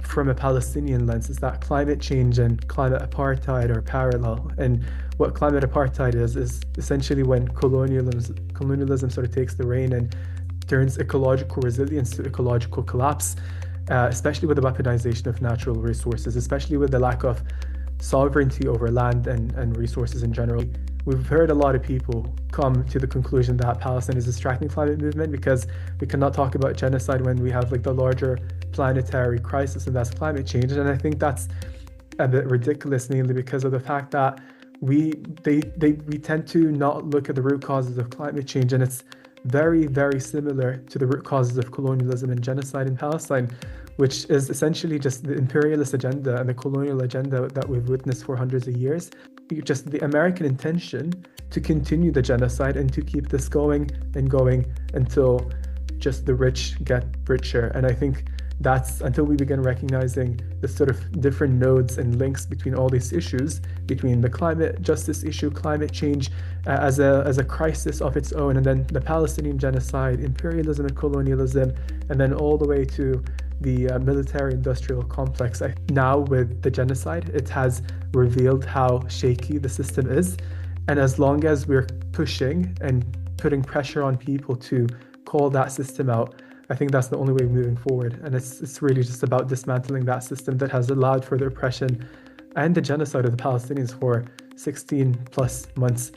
from a Palestinian lens is that climate change and climate apartheid are parallel. And what climate apartheid is essentially when colonialism sort of takes the reign and turns ecological resilience to ecological collapse, especially with the weaponization of natural resources, especially with the lack of sovereignty over land and resources in general. We've heard a lot of people come to the conclusion that Palestine is distracting climate movement because we cannot talk about genocide when we have like the larger planetary crisis, and that's climate change. And I think that's a bit ridiculous, mainly because of the fact that we tend to not look at the root causes of climate change, and it's very, very similar to the root causes of colonialism and genocide in Palestine, which is essentially just the imperialist agenda and the colonial agenda that we've witnessed for hundreds of years. Just the American intention to continue the genocide and to keep this going and going until just the rich get richer. And I think that's until we begin recognizing the sort of different nodes and links between all these issues, between the climate justice issue, climate change as a crisis of its own, and then the Palestinian genocide, imperialism and colonialism, and then all the way to the military-industrial complex. Now with the genocide, it has revealed how shaky the system is. And as long as we're pushing and putting pressure on people to call that system out, I think that's the only way moving forward. And it's really just about dismantling that system that has allowed for the oppression and the genocide of the Palestinians for 16 plus months.